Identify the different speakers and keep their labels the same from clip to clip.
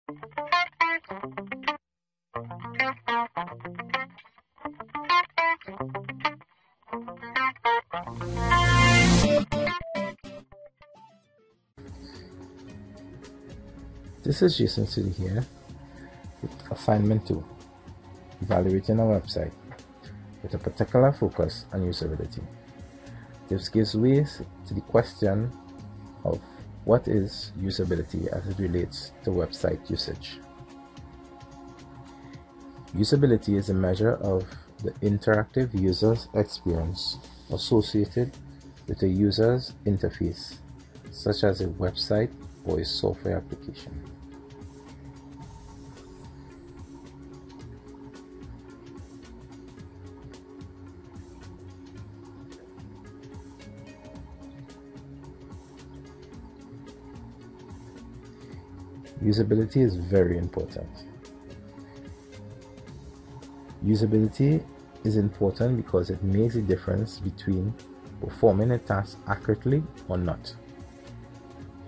Speaker 1: This is Jason City here with assignment 2, evaluating a website with a particular focus on usability. This gives way to the question of what is usability as it relates to website usage. Usability is a measure of the interactive user's experience associated with a user's interface, such as a website or a software application. Usability is very important. Usability is important because it makes a difference between performing a task accurately or not,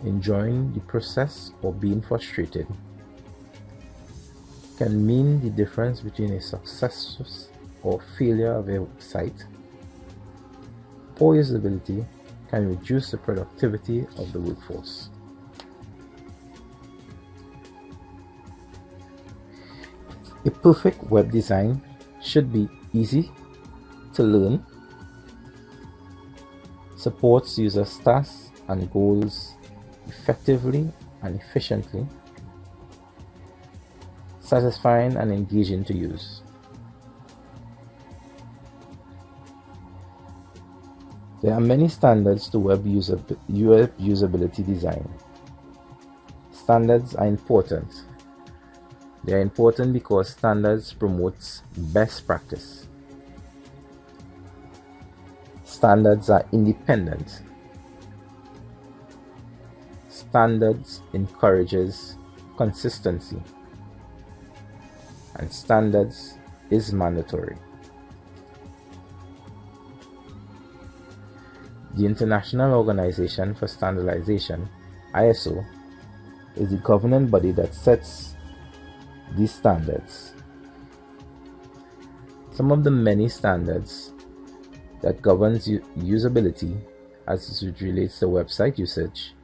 Speaker 1: enjoying the process or being frustrated. Can mean the difference between a success or failure of a site. Poor usability can reduce the productivity of the workforce. A perfect web design should be easy to learn, supports users' tasks and goals effectively and efficiently, satisfying and engaging to use. There are many standards to web usability design. Standards are important. They are important because standards promote best practice. Standards are independent. Standards encourages consistency. And standards is mandatory. The International Organization for Standardization, ISO, is the governing body that sets these standards. Some of the many standards that governs usability as it relates to website usage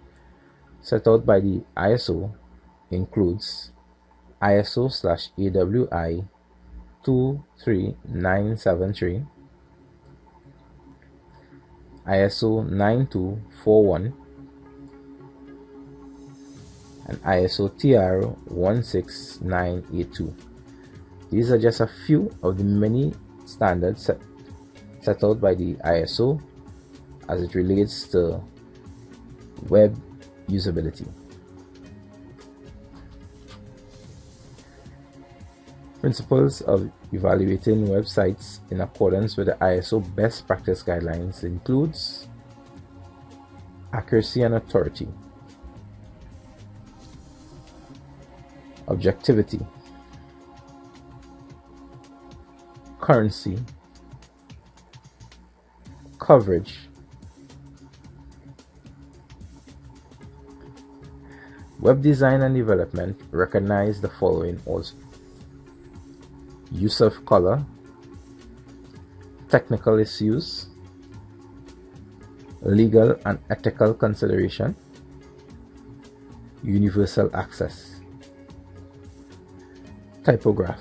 Speaker 1: set out by the ISO includes ISO/AWI 23973, ISO 9241, and ISO TR 16982. These are just a few of the many standards set out by the ISO as it relates to web usability. Principles of evaluating websites in accordance with the ISO best practice guidelines includes accuracy and authority, objectivity, currency, coverage, web design and development recognize the following also: use of color, technical issues, legal and ethical consideration, universal access, typograph,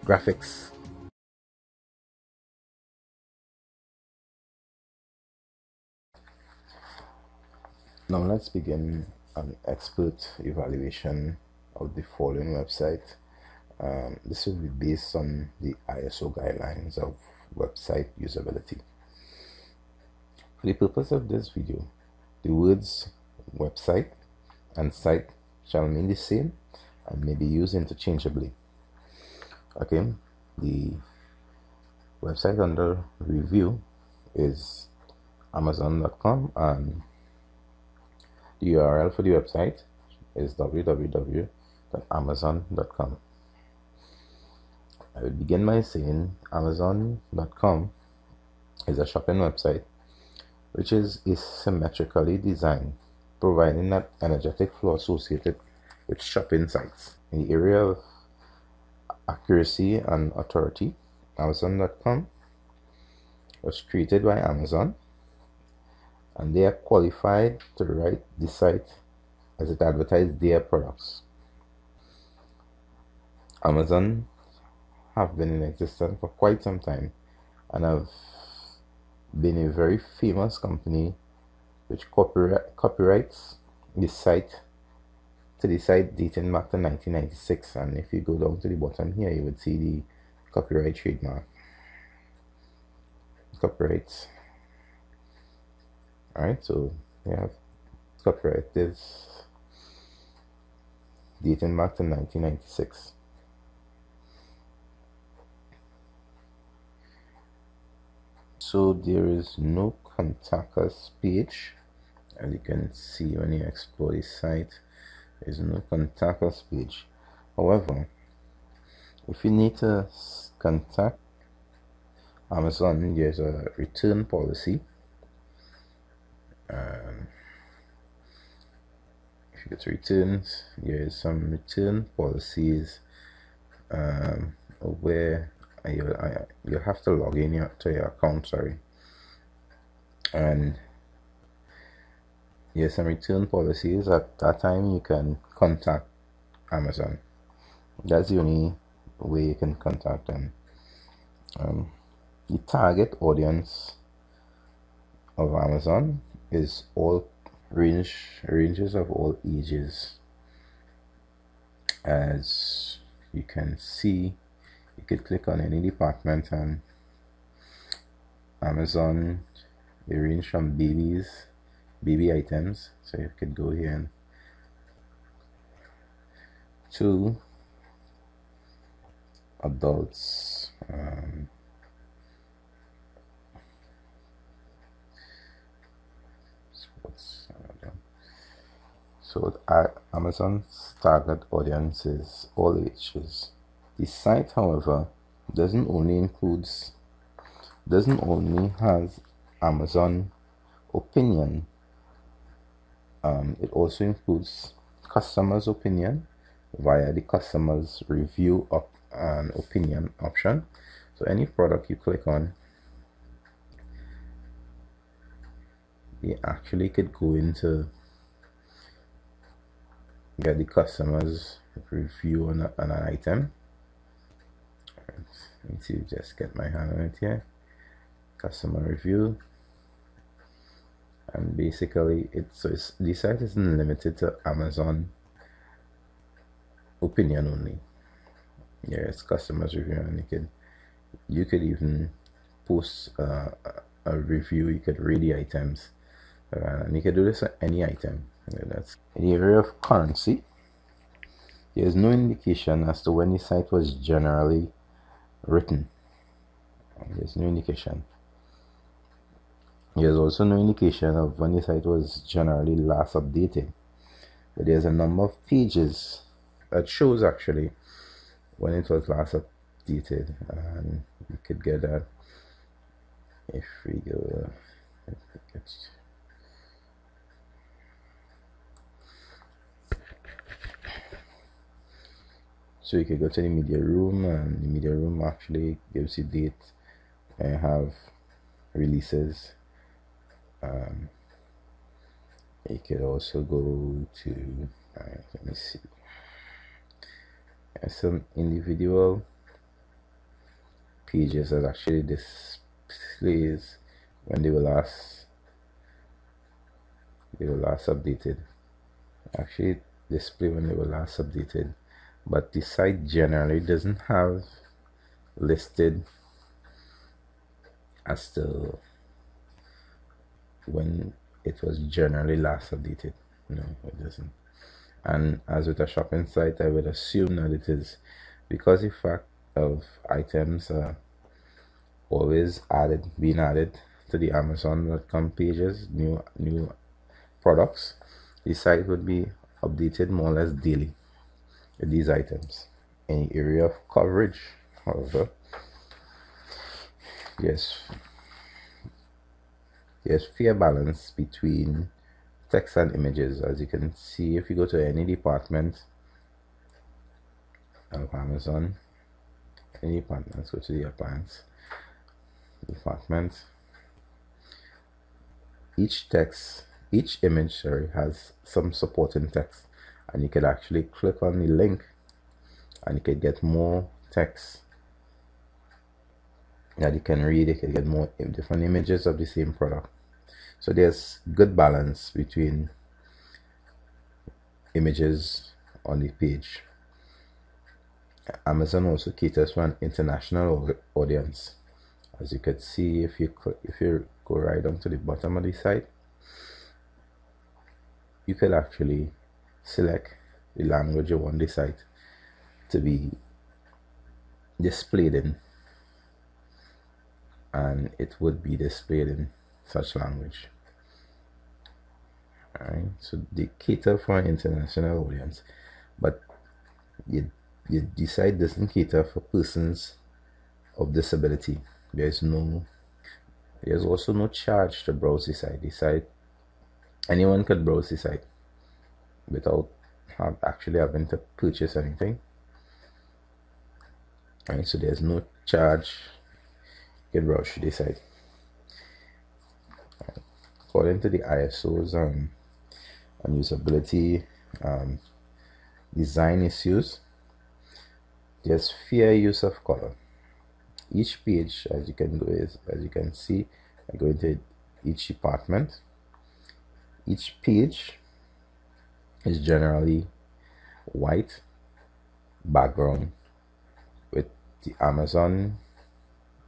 Speaker 1: graphics. Now let's begin an expert evaluation of the following website. This will be based on the ISO guidelines of website usability. For the purpose of this video, the words website and site shall mean the same and may be used interchangeably. Okay, the website under review is amazon.com and the URL for the website is www.amazon.com. I will begin by saying amazon.com is a shopping website which is asymmetrically designed providing that energetic flow associated with shopping sites. In the area of accuracy and authority, Amazon.com was created by Amazon, and they are qualified to write the site as it advertises their products. Amazon have been in existence for quite some time and have been a very famous company which copyrights the site to the site dating back to 1996. And if you go down to the bottom here, you would see the copyright trademark. Copyrights. Alright, so we have copyright is dating back to 1996. So there is no contact us page, as you can see when you explore the site. There is no contact us page. However, if you need to contact Amazon, there's a return policy. If you go to returns, there's some return policies where you have to log in to your account, and there's some return policies. At that time you can contact Amazon. That's the only way you can contact them. The target audience of Amazon is all ranges of all ages. As you can see, you could click on any department and Amazon, they range from baby items, so you could go here and to adults, sports. So Amazon's target audience is all ages. The site, however, doesn't only has Amazon opinion. It also includes customers' opinion via the customers review and opinion option. So any product you click on, you actually could go into get the customers review on an item. Let me see, just get my hand on it here. Customer review, and basically the site isn't limited to Amazon opinion only. Yeah, it's customers review, and you could even post a review. You could rate the items, and you could do this at any item. That's in the area of currency. There is no indication as to when the site was generally written. There's no indication. There's also no indication of when the site was generally last updated. But there's a number of pages that shows actually when it was last updated, and you could get that if we go. So you could go to the media room, and the media room actually gives you date and have releases. You could also go to let me see, some individual pages that actually displays when they were last updated. Actually display when they were last updated, but the site generally doesn't have listed as to when it was generally last updated. No, it doesn't. And as with a shopping site, I would assume that it is, because the fact of items always being added to the Amazon.com pages, new products, the site would be updated more or less daily with these items. In the area of coverage, however, there's fair balance between text and images. As you can see, if you go to any department of Amazon, any department, let's go to the appliance department. Each image, sorry, has some supporting text, and you can actually click on the link and you can get more text that you can read. You can get more different images of the same product. So there's good balance between images on the page. Amazon also caters for an international audience. As you can see, if you go right down to the bottom of the site, you could actually select the language you want the site to be displayed in, and it would be displayed in such language. Alright, so they cater for an international audience, but the site doesn't cater for persons of disability. There's also no charge to browse the site. Anyone could browse the site without actually having to purchase anything. Right, so there's no charge. You can browse the site. According to the ISOs on usability design issues, there's fair use of color. Each page, as you can see, I go into each department. Each page is generally white background with the Amazon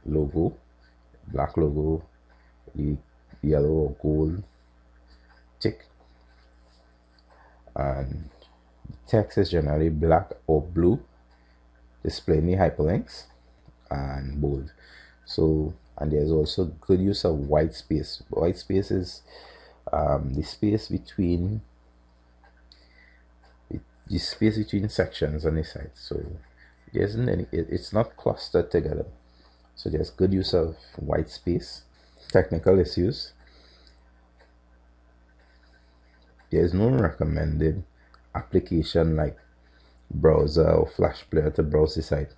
Speaker 1: logo, black logo, the yellow or gold tick, and the text is generally black or blue, displaying the hyperlinks, and bold. So, and there's also good use of white space. White space is the space between sections on the site. So there isn't any, it's not clustered together. So there's good use of white space. Technical issues. There's no recommended application like browser or flash player to browse the site.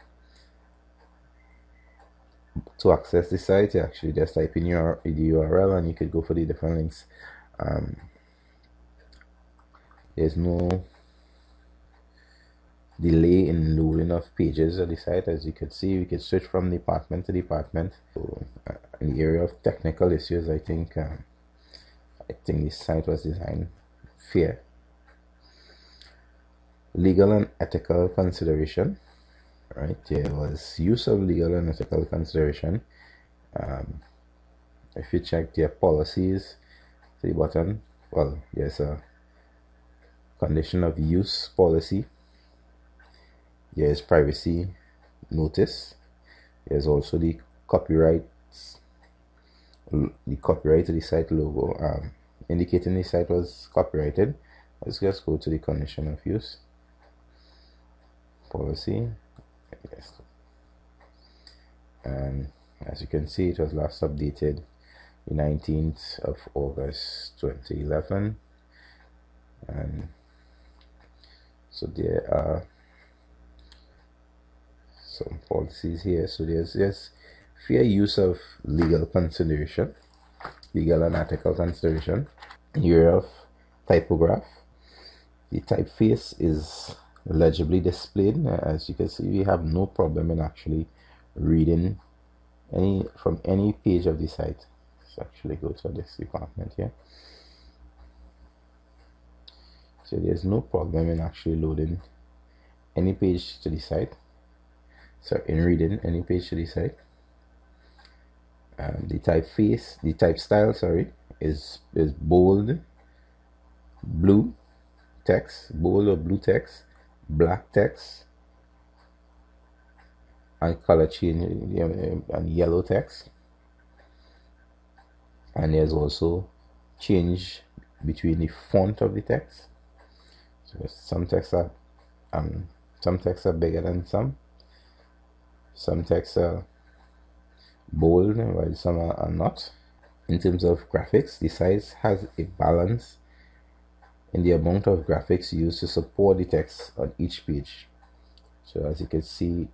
Speaker 1: To access the site, you actually just type in the URL and you could go for the different links. There's no delay in loading of pages of the site. As you can see, we can switch from department to department. So, in the area of technical issues, I think this site was designed fair. Legal and ethical consideration. Right, there was use of legal and ethical consideration. If you check their policies to the bottom, well, there's a condition of use policy. There is privacy notice. There's also the copyright to the site logo, indicating the site was copyrighted. Let's just go to the condition of use policy. Yes. And as you can see, it was last updated the 19th of August 2011, and so there are some policies here. So there's fair use of legal consideration, legal and ethical consideration. Area of typograph. The typeface is legibly displayed. As you can see, we have no problem in actually reading from any page of the site. Let's actually go to this department here. So there's no problem in actually loading any page to the site. So in reading any page to the site. The type style, sorry, is bold, blue text, bold or blue text, black text, and color change, and yellow text. And there's also change between the font of the text. So some texts are bigger than some. Some texts are bold while some are not. In terms of graphics, the site has a balance in the amount of graphics used to support the text on each page. So as you can see,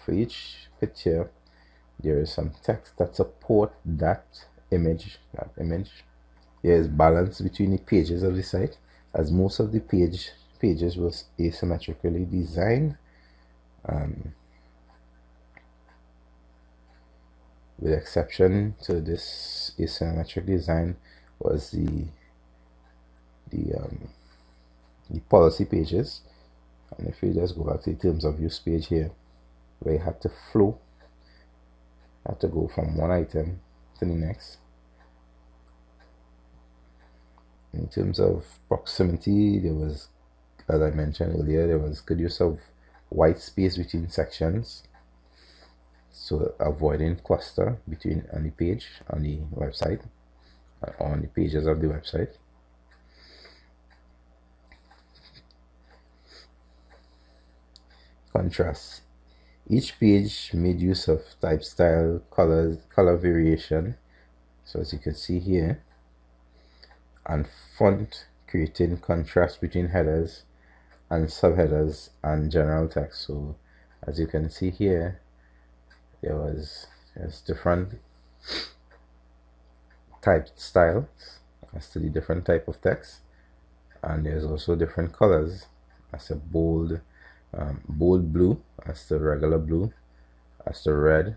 Speaker 1: for each picture, there is some text that support that image. There is balance between the pages of the site, as most of the pages was asymmetrically designed. With exception to this asymmetric design was the um, the policy pages. And if you just go back to the terms of use page here, where you have to flow, have to go from one item to the next. In terms of proximity, there was, as I mentioned earlier, there was good use of white space between sections, so avoiding cluster between on the page, on the website, on the pages of the website. Contrast. Each page made use of type, style, color variation. So as you can see here, and font, creating contrast between headers and subheaders and general text. So as you can see here, there's different type styles as to the different type of text, and there's also different colors as a bold blue, as the regular blue, as the red,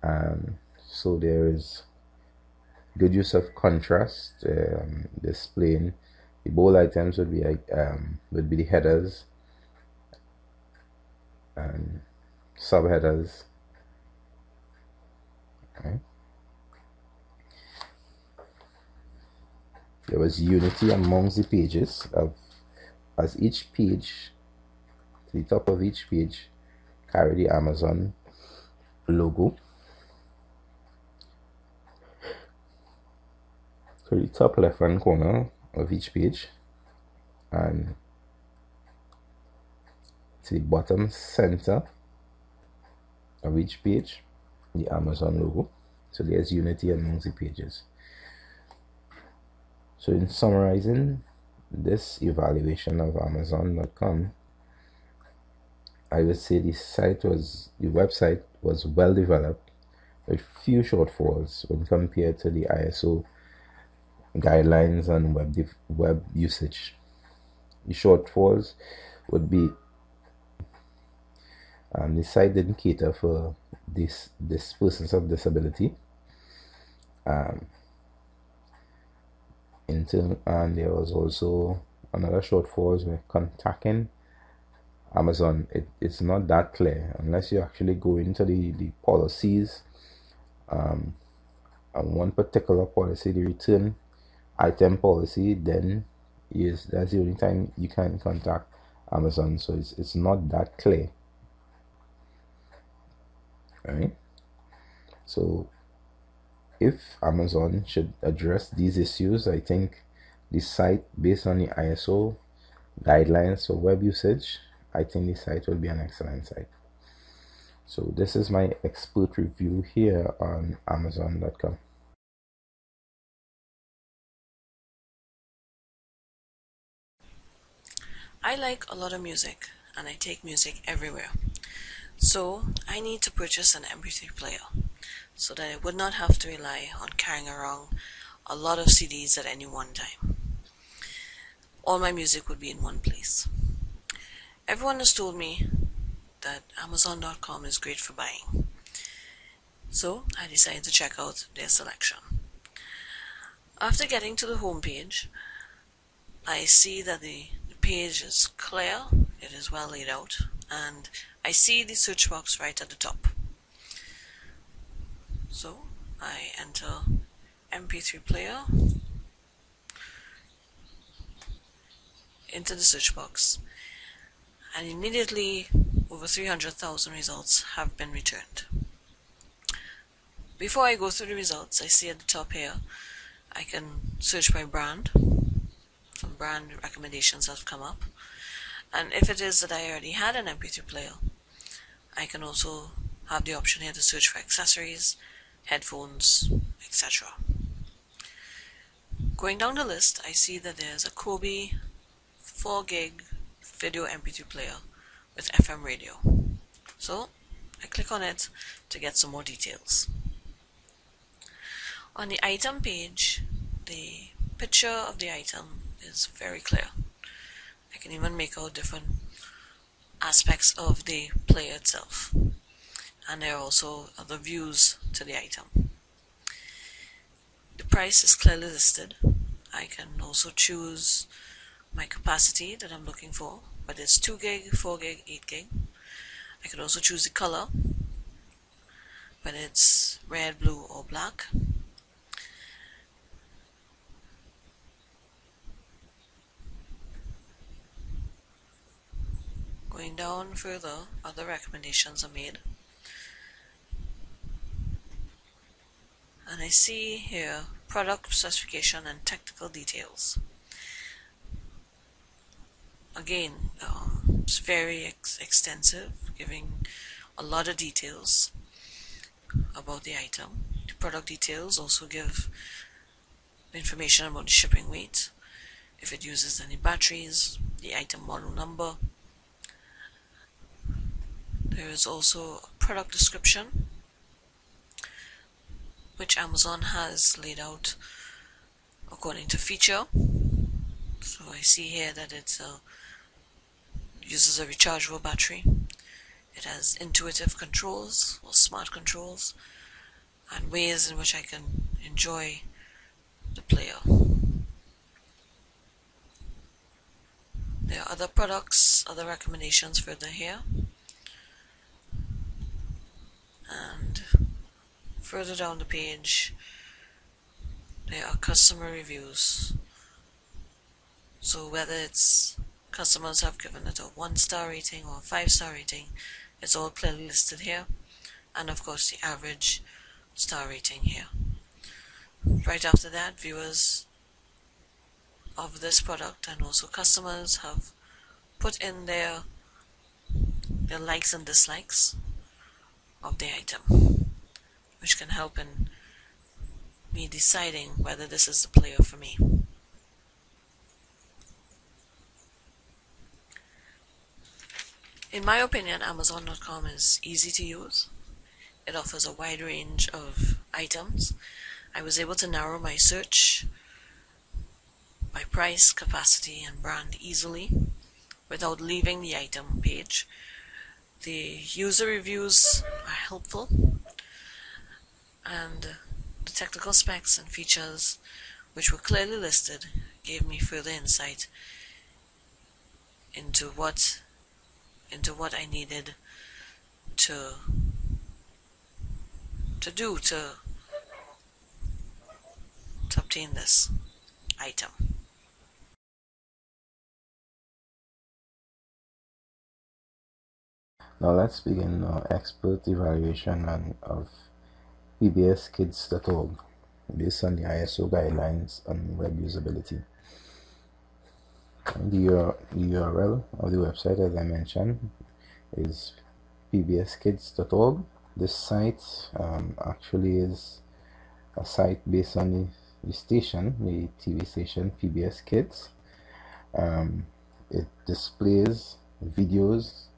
Speaker 1: and so there is good use of contrast, displaying the bold items would be the headers and subheaders. Okay. There was unity amongst the pages of, as each page, to the top of each page, carry the Amazon logo. So the top left hand corner of each page, and to the bottom center of each page, the Amazon logo. So there's unity amongst the pages. So in summarizing this evaluation of Amazon.com, I would say the website was well developed with few shortfalls when compared to the ISO guidelines on web usage. The shortfalls would be the site didn't cater for this persons of disability. And there was also another shortfall with contacting Amazon. It's not that clear unless you actually go into the policies, and one particular policy, the return item policy, then that's the only time you can contact Amazon. So it's not that clear, right? So if Amazon should address these issues, I think the site, based on the ISO guidelines for web usage, I think the site will be an excellent site. So this is my expert review here on Amazon.com.
Speaker 2: I like a lot of music, and I take music everywhere. So I need to purchase an MP3 player so that I would not have to rely on carrying around a lot of CDs at any one time. All my music would be in one place. Everyone has told me that Amazon.com is great for buying. So I decided to check out their selection. After getting to the home page, I see that the page is clear, it is well laid out, and I see the search box right at the top. So I enter MP3 player into the search box, and immediately over 300,000 results have been returned. Before I go through the results, I see at the top here I can search by brand. Some brand recommendations have come up, and if it is that I already had an MP3 player, I can also have the option here to search for accessories, headphones, etc. going down the list, I see that there's a Kobe 4 gig video MP3 player with FM radio. So I click on it to get some more details. On the item page, the picture of the item is very clear. I can even make out different aspects of the player itself. And there are also other views to the item. The price is clearly listed. I can also choose my capacity that I'm looking for, whether it's 2 gig, 4 gig, 8 gig. I can also choose the color, whether it's red, blue, or black. Going down further, other recommendations are made. And I see here product specification and technical details. Again, it's very extensive, giving a lot of details about the item. The product details also give information about the shipping weight, if it uses any batteries, the item model number. There is also a product description, which Amazon has laid out according to feature. So I see here that it uses a rechargeable battery. It has intuitive controls or smart controls and ways in which I can enjoy the player. There are other products, other recommendations further here. And further down the page, there are customer reviews. So whether it's customers have given it a 1-star rating or a 5-star rating, it's all clearly listed here. And of course the average star rating here. Right after that, viewers of this product and also customers have put in their likes and dislikes of the item, which can help in me deciding whether this is the player for me. In my opinion, Amazon.com is easy to use. It offers a wide range of items. I was able to narrow my search by price, capacity, and brand easily without leaving the item page. The user reviews are helpful, and the technical specs and features which were clearly listed gave me further insight into what I needed to do to obtain this item.
Speaker 1: Now let's begin our expert evaluation of pbskids.org based on the ISO guidelines on web usability. The URL of the website, as I mentioned, is pbskids.org. This site actually is a site based on the station, the TV station PBS Kids. It displays videos,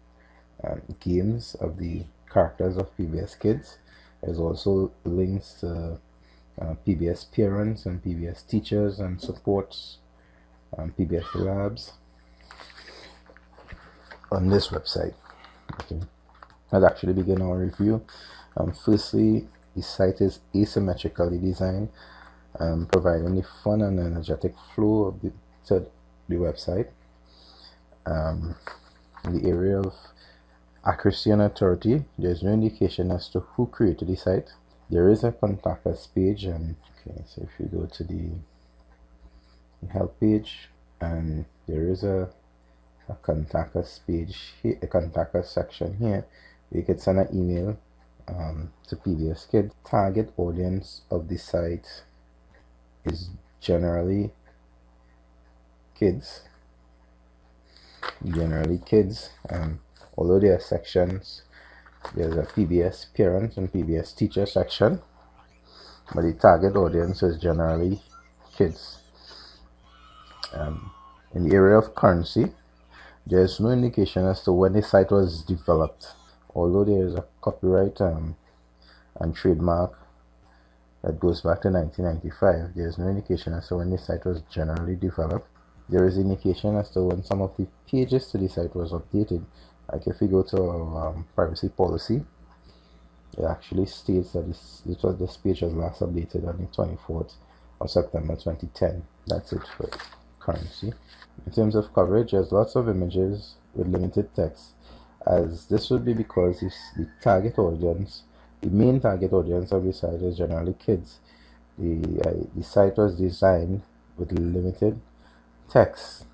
Speaker 1: games of the characters of PBS Kids. There's also links to PBS parents and PBS teachers and supports PBS labs on this website. Okay. Let's actually begin our review. Firstly, the site is asymmetrically designed, providing the fun and energetic flow of the website. In the area of accuracy and authority, there is no indication as to who created the site. There is a contact us page, and okay, so if you go to the help page, and there is a contact us page here, a contact us section here. You can send an email to PBS Kids. Target audience of the site is generally kids. Although there are sections, there's a PBS parents and PBS teacher section, but the target audience is generally kids. In the area of currency, there is no indication as to when the site was developed. Although there is a copyright and trademark that goes back to 1995, there is no indication as to when the site was generally developed. There is indication as to when some of the pages to the site was updated. Like if we go to privacy policy, it actually states that this page was last updated on the 24th of September 2010. That's it for currency. In terms of coverage, there's lots of images with limited text, as this would be because the main target audience of the site is generally kids. The site was designed with limited text.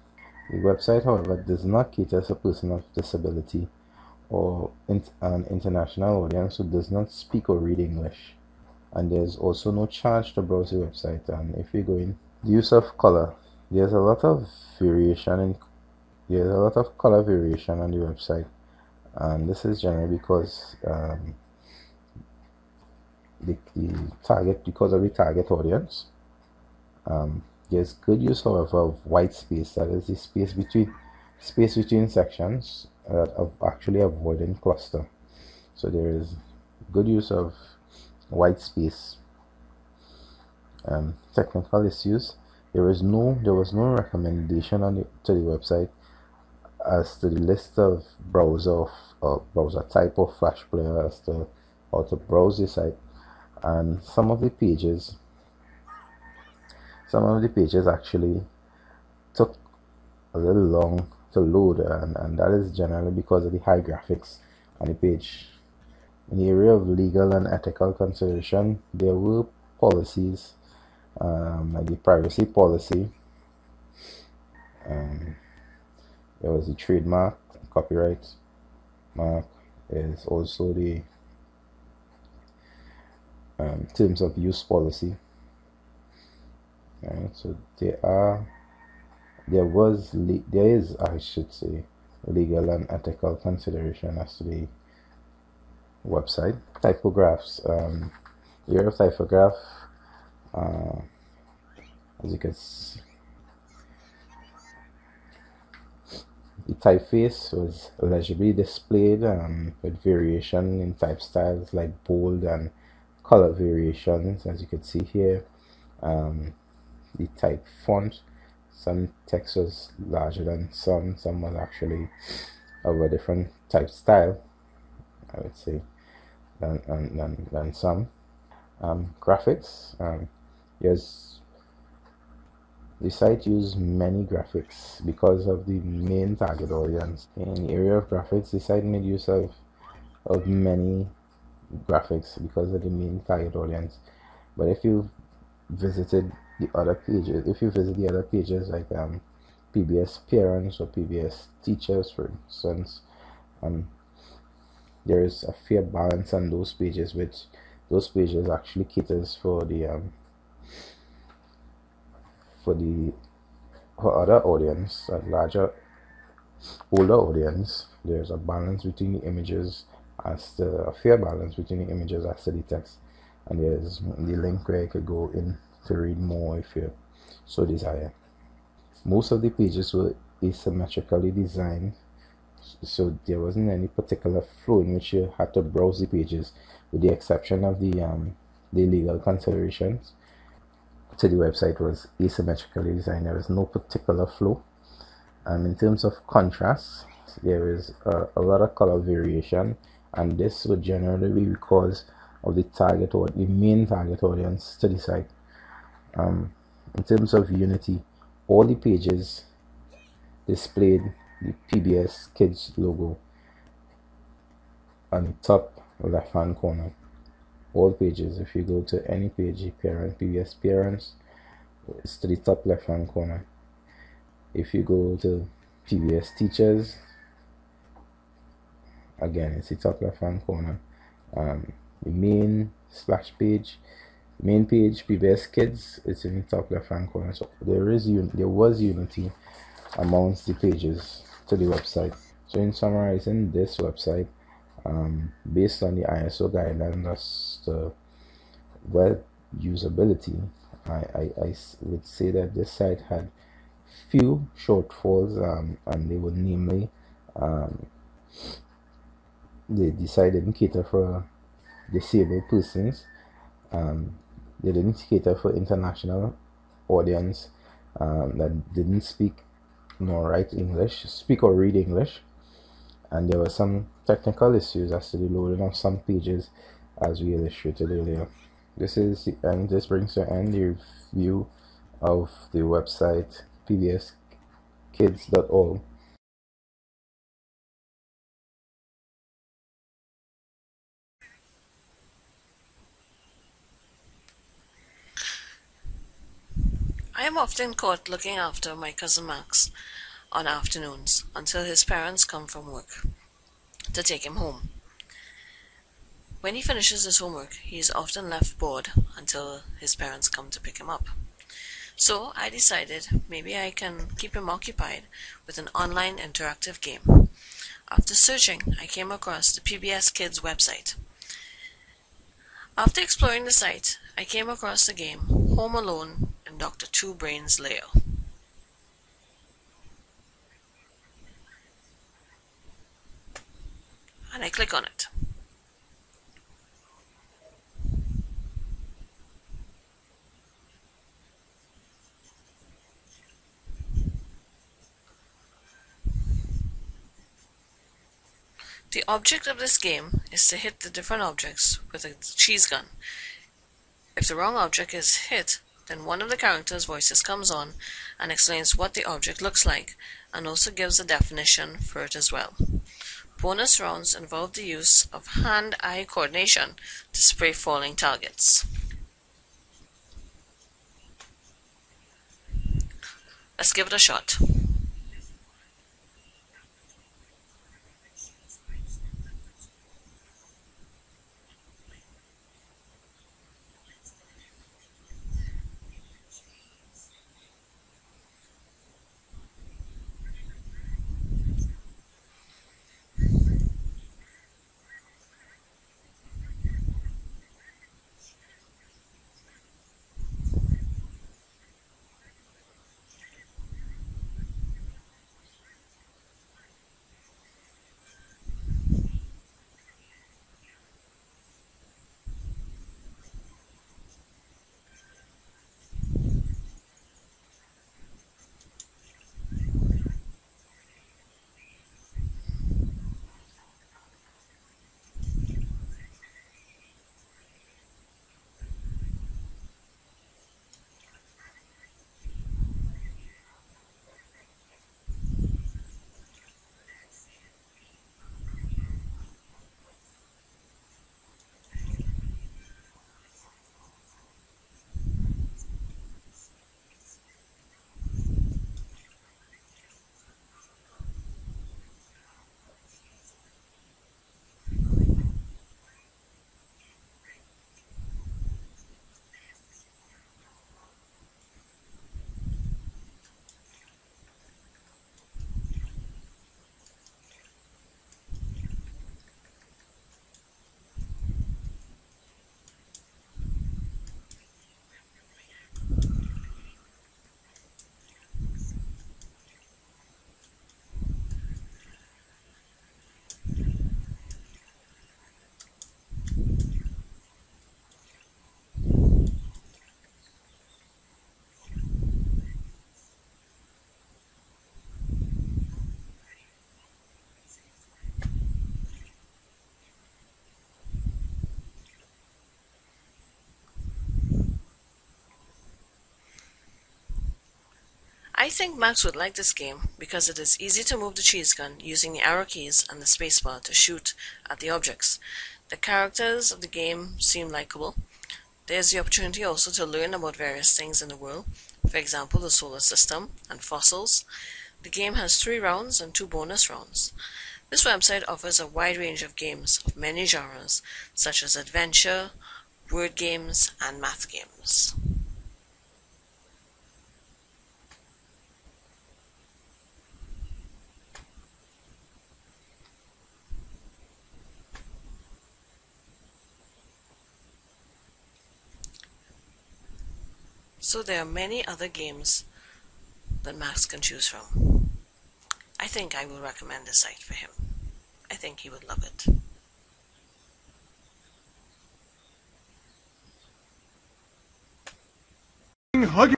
Speaker 1: The website, however, does not cater to a person of disability or an international audience who does not speak or read English. And there's also no charge to browse the website. And if you go in, the use of color, there's a lot of variation in there's a lot of color variation on the website, and this is generally because because of the target audience. There's good use, however, of white space, that is the space between sections, of actually avoiding cluster. So there is good use of white space. Technical issues. There was no recommendation to the website as to the list of browser type or flash player as to how to browse the site, and some of the pages actually took a little long to load, and that is generally because of the high graphics on the page. In the area of legal and ethical consideration, there were policies, like the privacy policy. There was the trademark, copyright mark, is also the terms of use policy. Right, so there is, I should say, legal and ethical consideration as to the website. Typographs, the area of typograph, as you can see, the typeface was legibly displayed, with variation in type styles like bold and color variations, as you can see here. The type font, some text was larger than some was actually of a different type style, I would say, than some. Graphics, yes, the site used many graphics because of the main target audience. In the area of graphics, the site made use of many graphics because of the main target audience. But if you visited the other pages, if you visit the other pages like PBS parents or PBS teachers, for instance, there is a fair balance on those pages, which those pages actually caters for the for other audience, a larger older audience. There's a balance between the images, a fair balance between the images as to the text, and there's the link where you could go in to read more if you so desire. Most of the pages were asymmetrically designed, so there wasn't any particular flow in which you had to browse the pages, with the exception of the legal considerations to the website was asymmetrically designed. There was no particular flow. In terms of contrast, there is a lot of color variation, and this would generally be because of the main target audience to the site. In terms of unity, all the pages displayed the PBS Kids logo on the top left hand corner. All pages, if you go to any page, PBS parents, it's to the top left hand corner. If you go to PBS teachers, again it's the top left hand corner. The main splash page, main page PBS kids, it's in the top left hand corner. So there was unity amongst the pages to the website. So in summarizing this website, based on the ISO guidelines as to web usability, I would say that this site had few shortfalls, and they were namely, um, they decided to cater for disabled persons. Um, they didn't cater for international audience that didn't speak nor write English, speak or read English, and there were some technical issues as to the loading of some pages, as we illustrated earlier. This is the end. This brings to an end the review of the website pbskids.org.
Speaker 2: I am often caught looking after my cousin Max on afternoons until his parents come from work to take him home. When he finishes his homework, he is often left bored until his parents come to pick him up. So I decided maybe I can keep him occupied with an online interactive game. After searching, I came across the PBS Kids website. After exploring the site, I came across the game Home Alone in Dr. Two Brains' lair, and I click on it. The object of this game is to hit the different objects with a cheese gun. If the wrong object is hit, then one of the characters' voices comes on and explains what the object looks like, and also gives a definition for it as well. Bonus rounds involve the use of hand-eye coordination to spray falling targets. Let's give it a shot. I think Max would like this game because it is easy to move the cheese gun using the arrow keys and the spacebar to shoot at the objects. The characters of the game seem likable. There's the opportunity also to learn about various things in the world, for example, the solar system and fossils. The game has 3 rounds and 2 bonus rounds. This website offers a wide range of games of many genres, such as adventure, word games, and math games. So there are many other games that Max can choose from. I think I will recommend this site for him. I think he would love it.
Speaker 3: Hug